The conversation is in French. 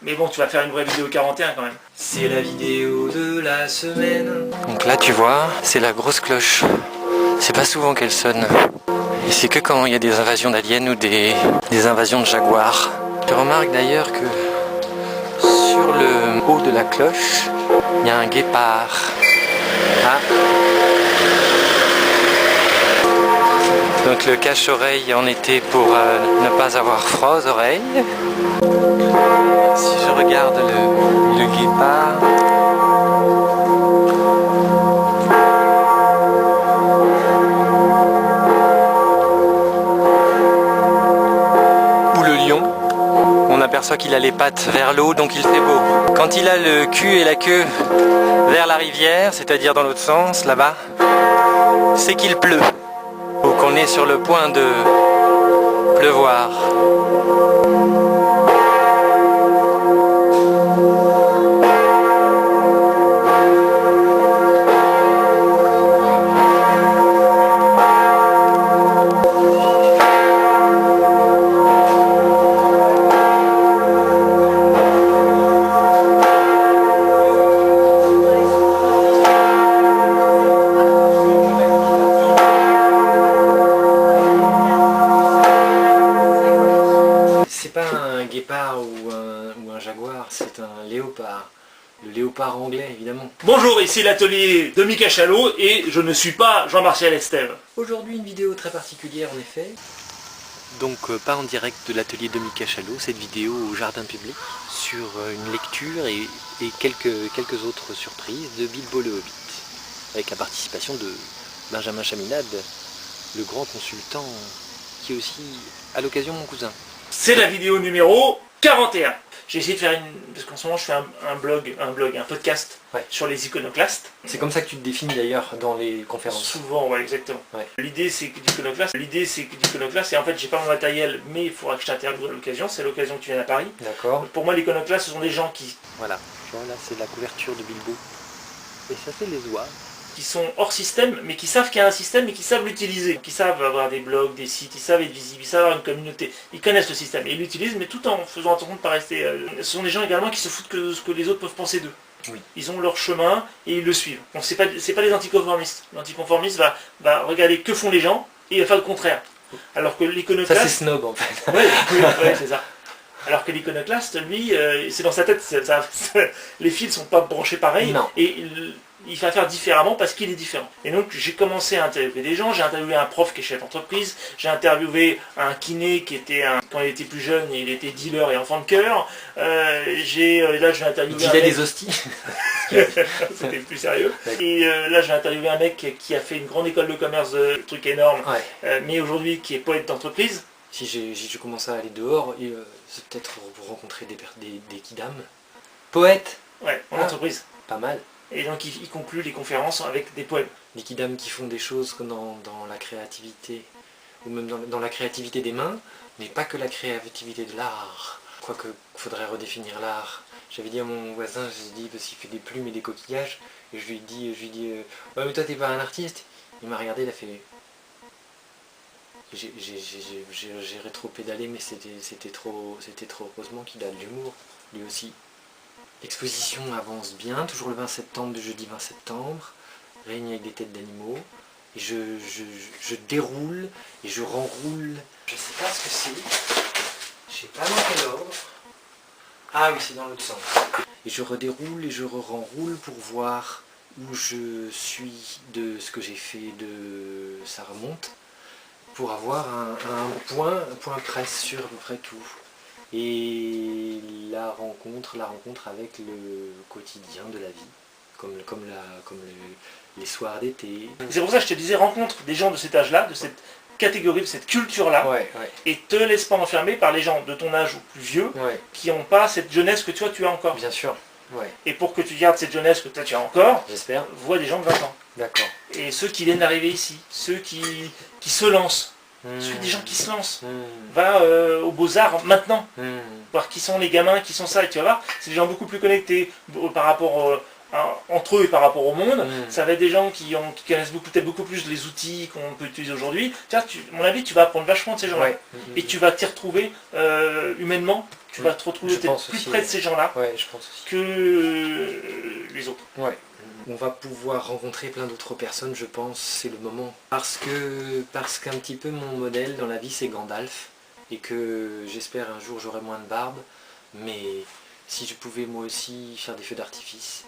Mais bon, tu vas faire une vraie vidéo 41 quand même. C'est la vidéo de la semaine. Donc là tu vois, c'est la grosse cloche. C'est pas souvent qu'elle sonne. Et c'est que quand il y a des invasions d'aliens ou des invasions de jaguars. Je remarque d'ailleurs que sur le haut de la cloche, il y a un guépard. Ah. Donc le cache-oreille en été pour ne pas avoir froid aux oreilles. Si je regarde le guépard, ou le lion, on aperçoit qu'il a les pattes vers l'eau, donc il fait beau. Quand il a le cul et la queue vers la rivière, c'est-à-dire dans l'autre sens, là-bas, c'est qu'il pleut, ou qu'on est sur le point de pleuvoir. Ou un jaguar, c'est un léopard. Le léopard anglais, évidemment. Bonjour, ici l'atelier de Mika Chalot et je ne suis pas Jean-Martial Estève. Aujourd'hui, une vidéo très particulière en effet. Donc pas en direct de l'atelier de Mika Chalot, cette vidéo au jardin public, sur une lecture et quelques autres surprises de Bilbo le Hobbit, avec la participation de Benjamin Chaminade, le grand consultant, qui est aussi à l'occasion mon cousin. C'est la vidéo numéro 41. J'ai essayé de faire parce qu'en ce moment je fais un podcast sur les iconoclastes. C'est comme ça que tu te définis d'ailleurs dans les conférences. Souvent, ouais, exactement. Ouais. L'idée c'est que l'iconoclaste, et en fait j'ai pas mon matériel, mais il faudra que je t'interviewe à l'occasion. C'est l'occasion que tu viennes à Paris. D'accord. Pour moi, l'iconoclaste, ce sont des gens qui... Voilà, c'est la couverture de Bilbo. Et ça c'est les oies. Qui sont hors système, mais qui savent qu'il y a un système et qui savent l'utiliser. Qui savent avoir des blogs, des sites, ils savent être visibles, ils savent avoir une communauté. Ils connaissent le système et ils l'utilisent, mais tout en faisant attention de ne pas rester... Ce sont des gens également qui se foutent que ce que les autres peuvent penser d'eux. Oui. Ils ont leur chemin et ils le suivent. Donc c'est pas les anticonformistes. L'anticonformiste va regarder que font les gens et il va faire le contraire. Alors que l'iconoclaste... Ça c'est snob en fait. Oui, c'est ça. Alors que l'iconoclaste, lui, c'est dans sa tête, les fils ne sont pas branchés pareil, non. Et il va faire différemment parce qu'il est différent. Et donc j'ai commencé à interviewer des gens, j'ai interviewé un prof qui est chef d'entreprise, j'ai interviewé un kiné qui était, quand il était plus jeune, il était dealer et enfant de cœur, là je vais interviewer il dealait des hosties. C'était plus sérieux. Et là je vais interviewer un mec qui a fait une grande école de commerce, truc énorme, mais aujourd'hui qui est poète d'entreprise. Si je commence à aller dehors, c'est peut-être pour rencontrer des kidams. Poètes. Ouais, en entreprise. Pas mal. Et donc il conclut les conférences avec des poèmes. Des kidams qui font des choses dans la créativité, ou même dans la créativité des mains, mais pas que la créativité de l'art. Quoique, il faudrait redéfinir l'art. J'avais dit à mon voisin, j'ai dit, parce qu'il fait des plumes et des coquillages, et je lui ai dit ouais mais toi t'es pas un artiste. Il m'a regardé, il a fait... J'ai rétro-pédalé, mais c'était trop heureusement qu'il a de l'humour, lui aussi. L'exposition avance bien, toujours le 20 septembre, du jeudi 20 septembre, règne avec des têtes d'animaux, et je déroule et je renroule. Je sais pas ce que c'est, je sais pas dans quel ordre. Ah oui, c'est dans l'autre sens. Et je redéroule et je renroule pour voir où je suis de ce que j'ai fait de ça remonte, pour avoir un point presse sur à peu près tout. Et la rencontre avec le quotidien de la vie, comme les soirs d'été. C'est pour ça que je te disais, rencontre des gens de cet âge-là, de cette catégorie, de cette culture-là, et te laisse pas enfermer par les gens de ton âge ou plus vieux, qui n'ont pas cette jeunesse que toi tu as encore. Bien sûr. Et pour que tu gardes cette jeunesse que toi tu as encore, j'espère, vois des gens de 20 ans. D'accord. Et ceux qui viennent d'arriver ici, ceux qui se lancent. Suis des gens qui se lancent. Va aux Beaux-Arts maintenant. Voir qui sont les gamins, qui sont ça, et tu vas voir, c'est des gens beaucoup plus connectés par rapport entre eux et par rapport au monde. Ça va être des gens qui connaissent peut-être beaucoup plus les outils qu'on peut utiliser aujourd'hui. À mon avis, tu vas apprendre vachement de ces gens-là. Et tu vas t'y retrouver humainement. Tu vas te retrouver peut-être plus près de ces gens-là que les autres. Ouais. On va pouvoir rencontrer plein d'autres personnes, je pense, c'est le moment. Parce qu'un petit peu mon modèle dans la vie, c'est Gandalf. Et que j'espère un jour j'aurai moins de barbe. Mais si je pouvais moi aussi faire des feux d'artifice.